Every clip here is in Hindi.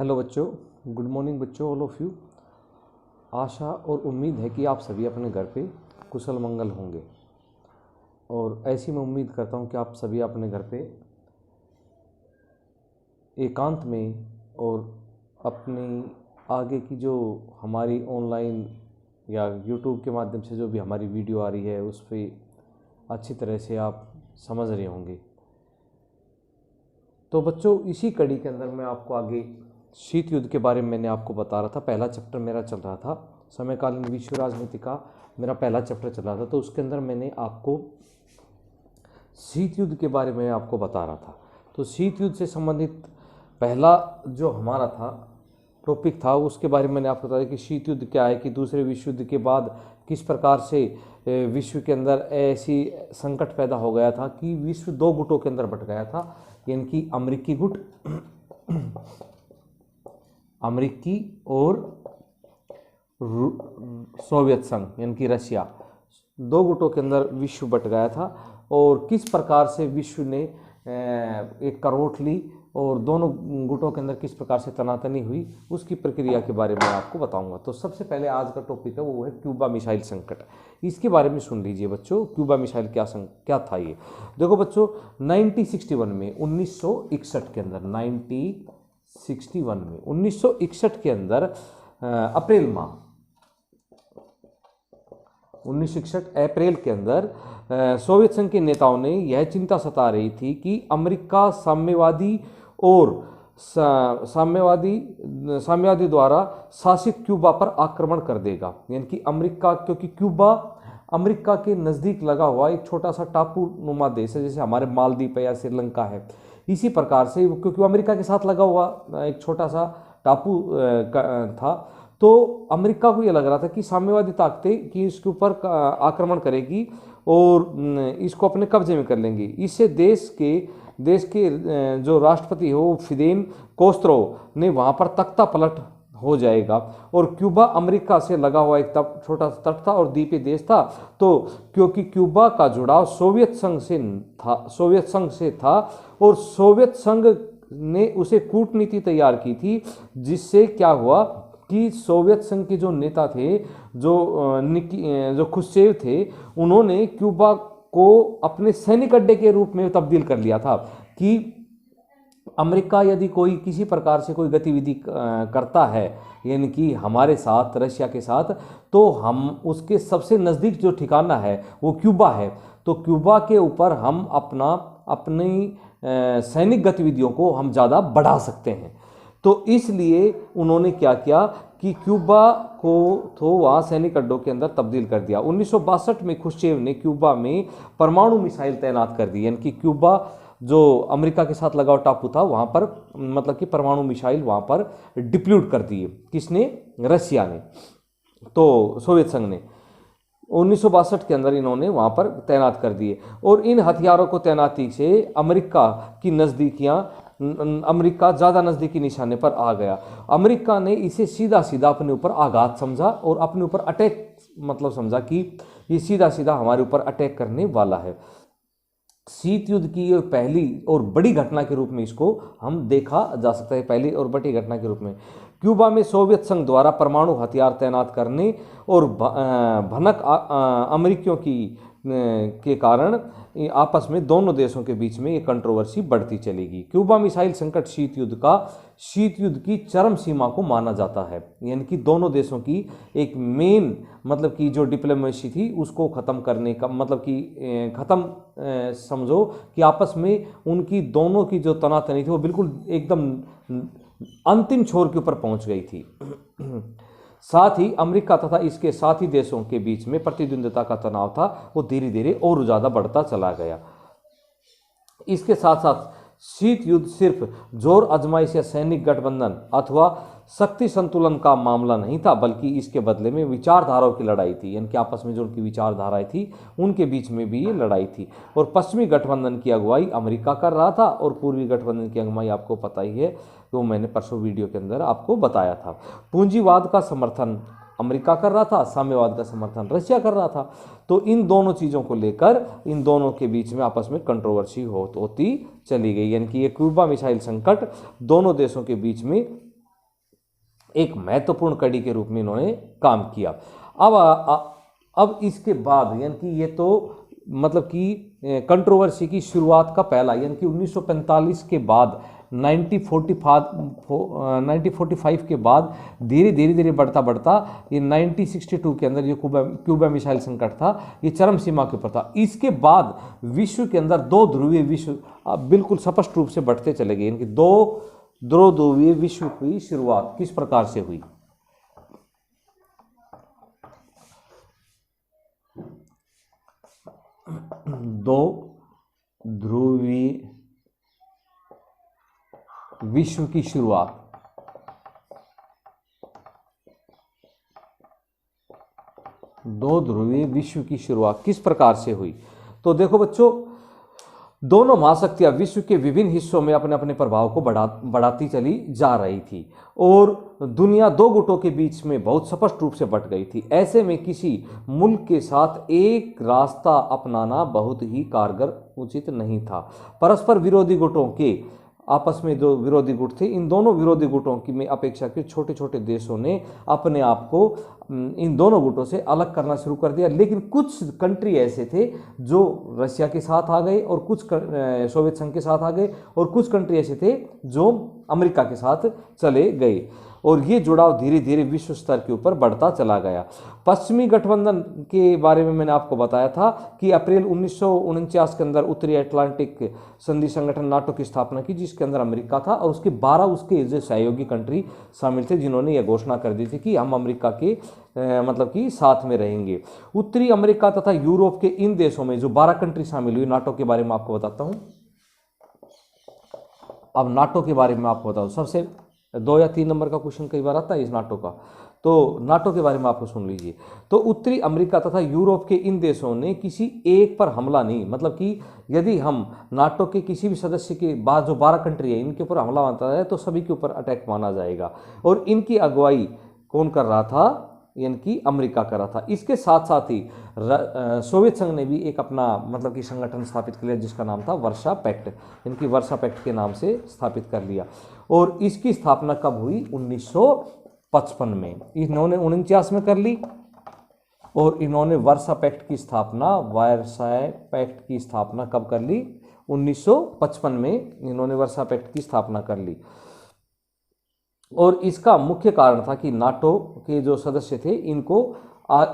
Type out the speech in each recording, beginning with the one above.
हेलो बच्चों, गुड मॉर्निंग बच्चों, ऑल ऑफ यू। आशा और उम्मीद है कि आप सभी अपने घर पे कुशल मंगल होंगे और ऐसी मैं उम्मीद करता हूँ कि आप सभी अपने घर पे एकांत में और अपनी आगे की जो हमारी ऑनलाइन या यूट्यूब के माध्यम से जो भी हमारी वीडियो आ रही है उस पर अच्छी तरह से आप समझ रहे होंगे। तो बच्चों, इसी कड़ी के अंदर मैं आपको आगे शीत युद्ध के बारे में मैंने आपको बता रहा था। पहला चैप्टर मेरा चल रहा था, समयकालीन विश्व राजनीति का मेरा पहला चैप्टर चल रहा था। तो उसके अंदर मैंने आपको शीत युद्ध के बारे में आपको बता रहा था। तो शीत युद्ध से संबंधित पहला जो हमारा था टॉपिक था उसके बारे में मैंने आपको बताया कि शीत युद्ध क्या है, कि दूसरे विश्व युद्ध के बाद किस प्रकार से विश्व के अंदर ऐसी संकट पैदा हो गया था कि विश्व दो गुटों के अंदर बट गया था, यानी कि अमेरिकी गुट अमेरिकी और सोवियत संघ यानी कि रशिया, दो गुटों के अंदर विश्व बट गया था। और किस प्रकार से विश्व ने एक करवट ली और दोनों गुटों के अंदर किस प्रकार से तनातनी हुई, उसकी प्रक्रिया के बारे में आपको बताऊंगा। तो सबसे पहले आज का टॉपिक है वो है क्यूबा मिसाइल संकट। इसके बारे में सुन लीजिए बच्चों, क्यूबा मिसाइल क्या था ये। देखो बच्चों, 1961 में 1961 के अंदर 1961 के अंदर अप्रैल माह 1961 अप्रैल के अंदर सोवियत संघ के नेताओं ने यह चिंता सता रही थी कि अमेरिका साम्यवादी और साम्यवादी द्वारा शासित क्यूबा पर आक्रमण कर देगा। यानी कि अमेरिका, क्योंकि क्यूबा अमेरिका के नज़दीक लगा हुआ एक छोटा सा टापू नुमा देश है, जैसे हमारे मालदीव या श्रीलंका है। इसी प्रकार से क्योंकि अमेरिका के साथ लगा हुआ एक छोटा सा टापू था, तो अमेरिका को यह लग रहा था कि साम्यवादी ताकतें कि इसके ऊपर आक्रमण करेगी और इसको अपने कब्जे में कर लेंगी। इससे देश के जो राष्ट्रपति है वो फिदेल कास्त्रो ने वहाँ पर तख्ता पलट हो जाएगा। और क्यूबा अमेरिका से लगा हुआ एक छोटा सा तट था और द्वीपीय देश था। तो क्योंकि क्यूबा का जुड़ाव सोवियत संघ से था और सोवियत संघ ने उसे कूटनीति तैयार की थी, जिससे क्या हुआ कि सोवियत संघ के जो नेता थे, जो खुश्चेव थे, उन्होंने क्यूबा को अपने सैनिक अड्डे के रूप में तब्दील कर लिया था कि अमेरिका यदि कोई किसी प्रकार से कोई गतिविधि करता है, यानी कि हमारे साथ, रशिया के साथ, तो हम उसके सबसे नज़दीक जो ठिकाना है वो क्यूबा है। तो क्यूबा के ऊपर हम अपनी सैनिक गतिविधियों को हम ज़्यादा बढ़ा सकते हैं। तो इसलिए उन्होंने क्या किया कि क्यूबा को तो वहाँ सैनिक अड्डों के अंदर तब्दील कर दिया। 1962 में खुश्चेव ने क्यूबा में परमाणु मिसाइल तैनात कर दी, यानी कि क्यूबा जो अमेरिका के साथ लगा हुआ टापू था वहाँ पर मतलब कि परमाणु मिसाइल वहाँ पर डिप्लॉयड कर दिए। किसने? रशिया ने, तो सोवियत संघ ने 1962 के अंदर इन्होंने वहाँ पर तैनात कर दिए। और इन हथियारों को तैनाती से अमेरिका ज़्यादा नज़दीकी निशाने पर आ गया। अमेरिका ने इसे सीधा सीधा अपने ऊपर आघात समझा और अपने ऊपर अटैक समझा कि ये सीधा सीधा हमारे ऊपर अटैक करने वाला है। शीत युद्ध की ये पहली और बड़ी घटना के रूप में इसको हम देखा जा सकता है, पहली और बड़ी घटना के रूप में। क्यूबा में सोवियत संघ द्वारा परमाणु हथियार तैनात करने और भनक अमेरिकियों के कारण आपस में दोनों देशों के बीच में ये कंट्रोवर्सी बढ़ती चलेगी। क्यूबा मिसाइल संकट शीत युद्ध की चरम सीमा को माना जाता है, यानी कि दोनों देशों की एक मेन मतलब कि जो डिप्लोमेसी थी उसको ख़त्म करने का मतलब कि समझो कि आपस में उनकी दोनों की जो तनातनी थी वो बिल्कुल एकदम अंतिम छोर के ऊपर पहुंच गई थी। साथ ही अमेरिका तथा इसके साथी देशों के बीच में प्रतिद्वंद्विता का तनाव था वो धीरे धीरे और ज़्यादा बढ़ता चला गया। इसके साथ साथ शीत युद्ध सिर्फ जोर आजमाइश या सैनिक गठबंधन अथवा शक्ति संतुलन का मामला नहीं था, बल्कि इसके बदले में विचारधाराओं की लड़ाई थी, यानी कि आपस में जो उनकी विचारधाराएं थी उनके बीच में भी ये लड़ाई थी। और पश्चिमी गठबंधन की अगुवाई अमेरिका कर रहा था और पूर्वी गठबंधन की अगुवाई आपको पता ही है, तो मैंने परसों वीडियो के अंदर आपको बताया था। पूंजीवाद का समर्थन अमेरिका कर रहा था, साम्यवाद का समर्थन रशिया कर रहा था। तो इन दोनों चीज़ों को लेकर इन दोनों के बीच में आपस में कंट्रोवर्सी होती चली गई, यानी कि ये क्यूबा मिसाइल संकट दोनों देशों के बीच में एक महत्वपूर्ण कड़ी के रूप में इन्होंने काम किया। अब इसके बाद यानी कि ये तो मतलब कि कंट्रोवर्सी की शुरुआत का पहला यानी कि 1945 के बाद 1945 के बाद धीरे बढ़ता बढ़ता ये 1962 के अंदर ये क्यूबा मिसाइल संकट था, ये चरम सीमा के ऊपर था। इसके बाद विश्व के अंदर दो ध्रुवीय विश्व बिल्कुल स्पष्ट रूप से बढ़ते चले गए। इनकी दो ध्रुवीय विश्व की शुरुआत किस प्रकार से हुई? दो ध्रुवीय विश्व की शुरुआत दो ध्रुवीय विश्व की शुरुआत किस प्रकार से हुई? तो देखो बच्चों, दोनों महाशक्तियां विश्व के विभिन्न हिस्सों में अपने अपने प्रभाव को बढ़ाती चली जा रही थी और दुनिया दो गुटों के बीच में बहुत स्पष्ट रूप से बंट गई थी। ऐसे में किसी मुल्क के साथ एक रास्ता अपनाना बहुत ही कारगर उचित नहीं था। परस्पर विरोधी गुटों के आपस में जो विरोधी गुट थे, इन दोनों विरोधी गुटों की में अपेक्षा के छोटे छोटे देशों ने अपने आप को इन दोनों गुटों से अलग करना शुरू कर दिया। लेकिन कुछ कंट्री ऐसे थे जो रशिया के साथ आ गए और कुछ सोवियत संघ के साथ आ गए और कुछ कंट्री ऐसे थे जो अमेरिका के साथ चले गए और ये जुड़ाव धीरे धीरे विश्व स्तर के ऊपर बढ़ता चला गया। पश्चिमी गठबंधन के बारे में मैंने आपको बताया था कि अप्रैल 1949 के अंदर उत्तरी अटलांटिक संधि संगठन नाटो की स्थापना की, जिसके अंदर अमेरिका था और उसके 12 उसके जो सहयोगी कंट्री शामिल थे, जिन्होंने यह घोषणा कर दी थी कि हम अमेरिका के मतलब कि साथ में रहेंगे। उत्तरी अमेरिका तथा यूरोप के इन देशों में जो 12 कंट्री शामिल हुई, नाटो के बारे में आपको बताता हूं। अब नाटो के बारे में आपको बताऊं, सबसे 2 या 3 नंबर का क्वेश्चन कई बार आता है इस नाटो का, तो नाटो के बारे में आपको सुन लीजिए। तो उत्तरी अमेरिका तथा यूरोप के इन देशों ने किसी एक पर हमला नहीं, मतलब कि यदि हम नाटो के किसी भी सदस्य के बाद जो 12 कंट्री है इनके ऊपर हमला होता है तो सभी के ऊपर अटैक माना जाएगा। और इनकी अगुवाई कौन कर रहा था? यानी कि अमेरिका कर रहा था। इसके साथ साथ ही सोवियत संघ ने भी एक अपना मतलब कि संगठन स्थापित कर लिया जिसका नाम था वर्सा पैक्ट, इनकी वर्सा पैक्ट के नाम से स्थापित कर लिया। और इसकी स्थापना कब हुई? 1955 में। इन्होंने 49 में कर ली और इन्होंने वर्सा पैक्ट की स्थापना कब कर ली? 1955 में इन्होंने वर्सा पैक्ट की स्थापना कर ली। और इसका मुख्य कारण था कि नाटो के जो सदस्य थे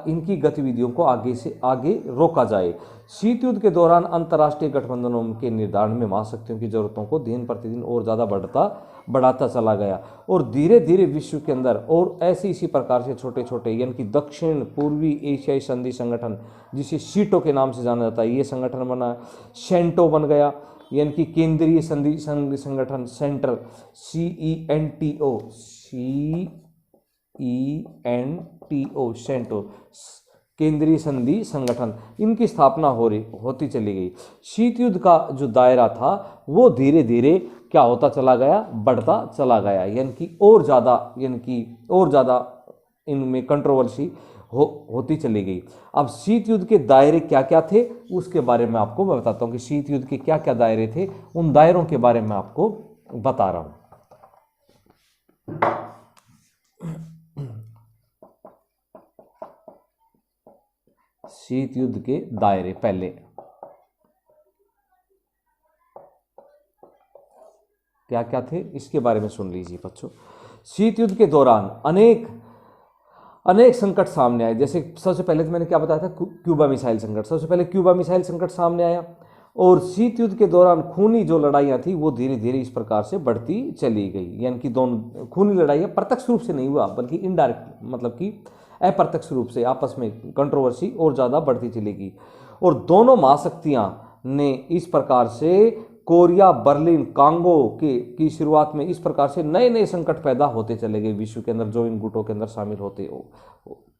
इनकी गतिविधियों को आगे से आगे रोका जाए। शीत युद्ध के दौरान अंतर्राष्ट्रीय गठबंधनों के निर्धारण में महाशक्तियों की जरूरतों को दिन प्रतिदिन और ज़्यादा बढ़ाता चला गया और धीरे धीरे विश्व के अंदर और इसी प्रकार से छोटे छोटे यानी कि दक्षिण पूर्वी एशियाई संधि संगठन, जिसे शीटो के नाम से जाना जाता है, ये संगठन बना। शेंटो बन गया यानी कि केंद्रीय संधि संगठन, सेंट्रल, CENTO सेंटो, केंद्रीय संधि संगठन, इनकी स्थापना होती चली गई। शीत युद्ध का जो दायरा था वो धीरे धीरे क्या होता चला गया? बढ़ता चला गया, यानी कि और ज़्यादा इनमें कंट्रोवर्सी होती चली गई। अब शीत युद्ध के दायरे क्या क्या थे उसके बारे में आपको मैं बताता हूँ कि शीत युद्ध के क्या क्या दायरे थे, उन दायरों के बारे में आपको बता रहा हूं। शीत युद्ध के दायरे पहले क्या क्या थे इसके बारे में सुन लीजिए बच्चों। शीत युद्ध के दौरान अनेक संकट सामने आए। जैसे सबसे पहले तो मैंने क्या बताया था? क्यूबा मिसाइल संकट। सबसे पहले क्यूबा मिसाइल संकट सामने आया और शीत युद्ध के दौरान खूनी जो लड़ाइयाँ थी वो धीरे धीरे इस प्रकार से बढ़ती चली गई। यानी कि दोनों खूनी लड़ाइयाँ प्रत्यक्ष रूप से नहीं हुआ बल्कि इनडायरेक्ट मतलब कि अप्रत्यक्ष रूप से आपस में कंट्रोवर्सी और ज़्यादा बढ़ती चलेगी। और दोनों महाशक्तियाँ ने इस प्रकार से कोरिया, बर्लिन, कांगो की शुरुआत में इस प्रकार से नए नए संकट पैदा होते चले गए विश्व के अंदर, जो इन गुटों के अंदर शामिल होते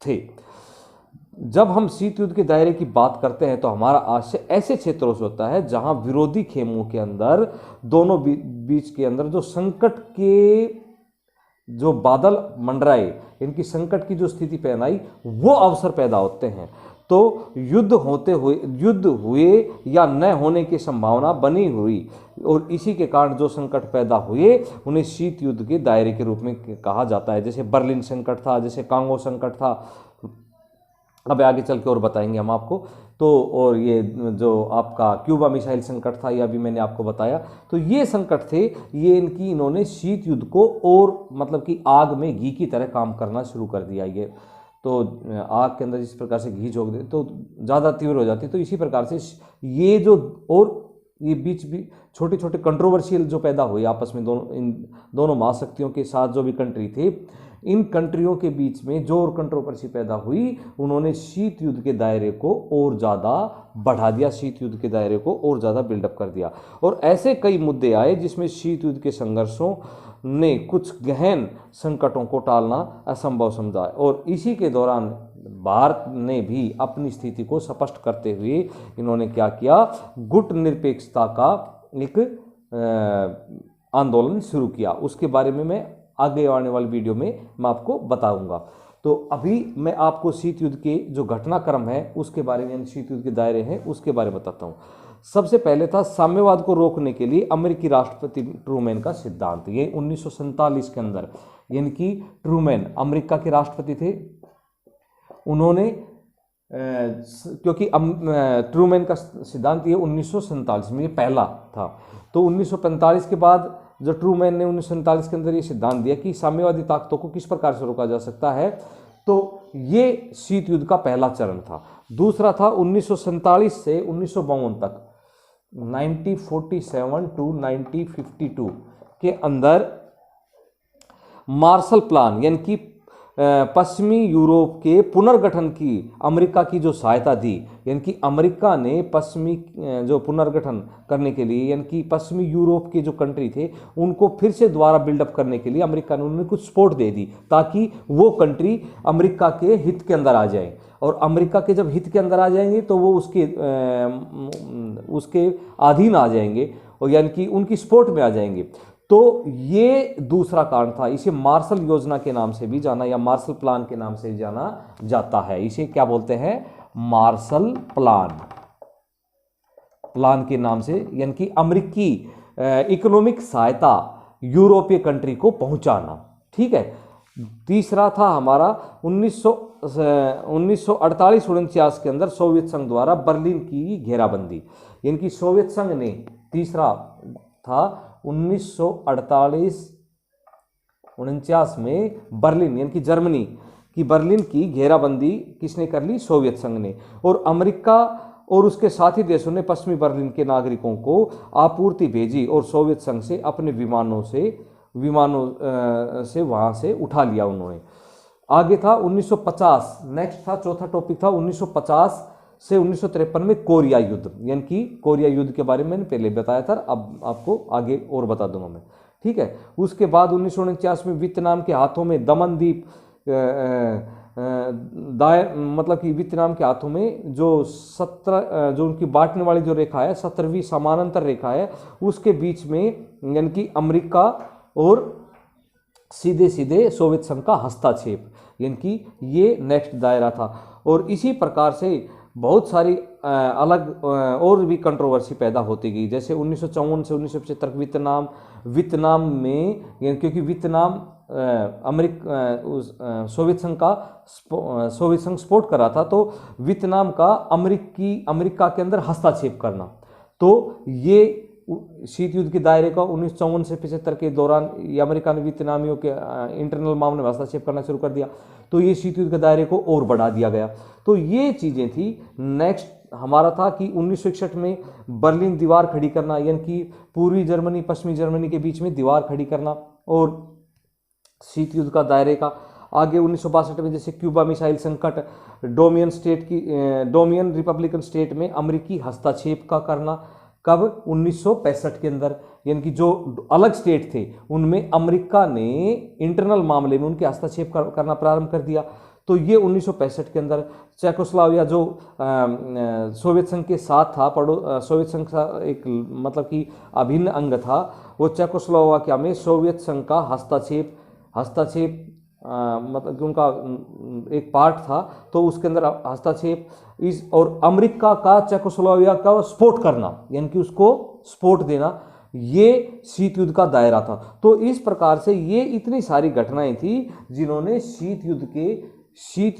थे। जब हम शीत युद्ध के दायरे की बात करते हैं तो हमारा आशय ऐसे क्षेत्रों से होता है जहां विरोधी खेमों के अंदर दोनों बीच के अंदर जो संकट के जो बादल मंडराए, इनकी संकट की जो स्थिति पैदा आई वो अवसर पैदा होते हैं। तो युद्ध हुए या न होने की संभावना बनी हुई, और इसी के कारण जो संकट पैदा हुए उन्हें शीत युद्ध के दायरे के रूप में कहा जाता है। जैसे बर्लिन संकट था, जैसे कांगो संकट था, अब आगे चल के और बताएंगे हम आपको। तो और ये जो आपका क्यूबा मिसाइल संकट था, यह भी मैंने आपको बताया। तो ये संकट थे, ये इन्होंने शीत युद्ध को और मतलब कि आग में घी की तरह काम करना शुरू कर दिया। ये तो आग के अंदर जिस प्रकार से घी झोंक दे तो ज़्यादा तीव्र हो जाती, तो इसी प्रकार से ये जो और ये बीच भी छोटे छोटे कंट्रोवर्शियल जो पैदा हुए आपस में इन दोनों महाशक्तियों के साथ जो भी कंट्री थे, इन कंट्रियों के बीच में जो और कंट्रोवर्सी पैदा हुई, उन्होंने शीत युद्ध के दायरे को और ज़्यादा बढ़ा दिया, शीत युद्ध के दायरे को और ज़्यादा बिल्डअप कर दिया। और ऐसे कई मुद्दे आए जिसमें शीत युद्ध के संघर्षों ने कुछ गहन संकटों को टालना असंभव समझा, और इसी के दौरान भारत ने भी अपनी स्थिति को स्पष्ट करते हुए इन्होंने क्या किया, गुट निरपेक्षता का एक आंदोलन शुरू किया। उसके बारे में मैं आगे आने वाली वीडियो में मैं आपको बताऊंगा। तो अभी मैं आपको शीत युद्ध के जो घटनाक्रम है उसके बारे में, शीत युद्ध के दायरे हैं उसके बारे में बताता हूँ। सबसे पहले था साम्यवाद को रोकने के लिए अमेरिकी राष्ट्रपति ट्रूमैन का सिद्धांत। ये 1947 के अंदर, यानी कि ट्रूमैन अमेरिका के राष्ट्रपति थे, उन्होंने क्योंकि ट्रूमैन का सिद्धांत ये 1947 में ये पहला था। तो 1945 के बाद जो ट्रूमैन ने 1947 के अंदर ये सिद्धांत दिया कि साम्यवादी ताकतों को किस प्रकार से रोका जा सकता है, तो ये शीत युद्ध का पहला चरण था। दूसरा था 1947 से 1952 तक, 1947 टू 1952 के अंदर मार्शल प्लान, यानी कि पश्चिमी यूरोप के पुनर्गठन की अमेरिका की जो सहायता दी, यानी कि अमेरिका ने पश्चिमी जो पुनर्गठन करने के लिए, यानी कि पश्चिमी यूरोप के जो कंट्री थे उनको फिर से दोबारा बिल्डअप करने के लिए अमेरिका ने उन्हें कुछ सपोर्ट दे दी, ताकि वो कंट्री अमेरिका के हित के अंदर आ जाए। और अमेरिका के जब हित के अंदर आ जाएंगे तो वो उसके अधीन आ जाएंगे, और यानी कि उनकी सपोर्ट में आ जाएंगे। तो ये दूसरा कारण था। इसे मार्शल योजना के नाम से भी जाना या मार्शल प्लान के नाम से भी जाना जाता है। इसे क्या बोलते हैं, मार्शल प्लान के नाम से, यानी कि अमेरिकी इकोनॉमिक सहायता यूरोपीय कंट्री को पहुंचाना। ठीक है। तीसरा था हमारा 1948-49 के अंदर सोवियत संघ द्वारा बर्लिन की घेराबंदी, यानी कि सोवियत संघ ने, तीसरा था 1948-49 में बर्लिन, यानी कि जर्मनी की बर्लिन की घेराबंदी किसने कर ली, सोवियत संघ ने। और अमेरिका और उसके साथी देशों ने पश्चिमी बर्लिन के नागरिकों को आपूर्ति भेजी और सोवियत संघ से अपने विमानों से वहां से उठा लिया उन्होंने। आगे था 1950, नेक्स्ट था, चौथा टॉपिक था 1950 से 1953 में कोरिया युद्ध, यानी कि कोरिया युद्ध के बारे में मैंने पहले बताया था, अब आपको आगे और बता दूंगा मैं। ठीक है। उसके बाद 1949 में वियतनाम के हाथों में दमन द्वीप मतलब कि वियतनाम के हाथों में जो जो उनकी बांटने वाली जो रेखा है, 17वीं समानांतर रेखा है, उसके बीच में यानी कि अमेरिका और सीधे सीधे सोवियत संघ का हस्तक्षेप, यानी कि ये नेक्स्ट दायरा था। और इसी प्रकार से बहुत सारी अलग और भी कंट्रोवर्सी पैदा होती गई। जैसे 1954 से 1975 वियतनाम में, क्योंकि वियतनाम सोवियत संघ सपोर्ट कर रहा था, तो वियतनाम का अमेरिका के अंदर हस्तक्षेप करना, तो ये शीत युद्ध के दायरे का 1954 से 75 के दौरान ये अमेरिका ने वियतनामियों के इंटरनल मामले में हस्तक्षेप करना शुरू कर दिया, तो ये शीत युद्ध के दायरे को और बढ़ा दिया गया। तो ये चीज़ें थी। नेक्स्ट हमारा था कि 1961 में बर्लिन दीवार खड़ी करना, यानी कि पूर्वी जर्मनी पश्चिमी जर्मनी के बीच में दीवार खड़ी करना, और शीत युद्ध का दायरे का। आगे 1962 में जैसे क्यूबा मिसाइल संकट, डोमिनियन रिपब्लिकन स्टेट में अमेरिकी हस्तक्षेप का करना, कब, 1965 के अंदर, यानी कि जो अलग स्टेट थे उनमें अमेरिका ने इंटरनल मामले में उनके हस्तक्षेप करना प्रारंभ कर दिया। तो ये 1965 के अंदर चेकोस्लोवाकिया जो सोवियत संघ के साथ था, सोवियत संघ का एक मतलब कि अभिन्न अंग था, वो चेकोस्लोवाकिया में सोवियत संघ का हस्तक्षेप मतलब कि उनका एक पार्ट था, तो उसके अंदर हस्तक्षेप इस, और अमेरिका का चेकोस्लोवाकिया का सपोर्ट करना, यानी कि उसको सपोर्ट देना, ये शीत युद्ध का दायरा था। तो इस प्रकार से ये इतनी सारी घटनाएं थी जिन्होंने शीत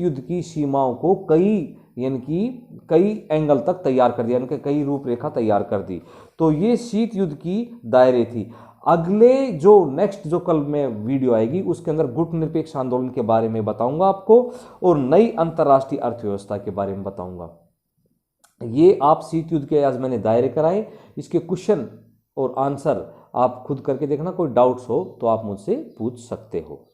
युद्ध की सीमाओं को कई, यानी कि कई एंगल तक तैयार कर दिया, यानी कि कई रूपरेखा तैयार कर दी। तो ये शीत युद्ध की दायरे थी। अगले जो नेक्स्ट जो कल में वीडियो आएगी उसके अंदर गुटनिरपेक्ष आंदोलन के बारे में बताऊंगा आपको, और नई अंतरराष्ट्रीय अर्थव्यवस्था के बारे में बताऊंगा। ये आप शीत युद्ध के आज मैंने दायरे कराए, इसके क्वेश्चन और आंसर आप खुद करके देखना, कोई डाउट्स हो तो आप मुझसे पूछ सकते हो।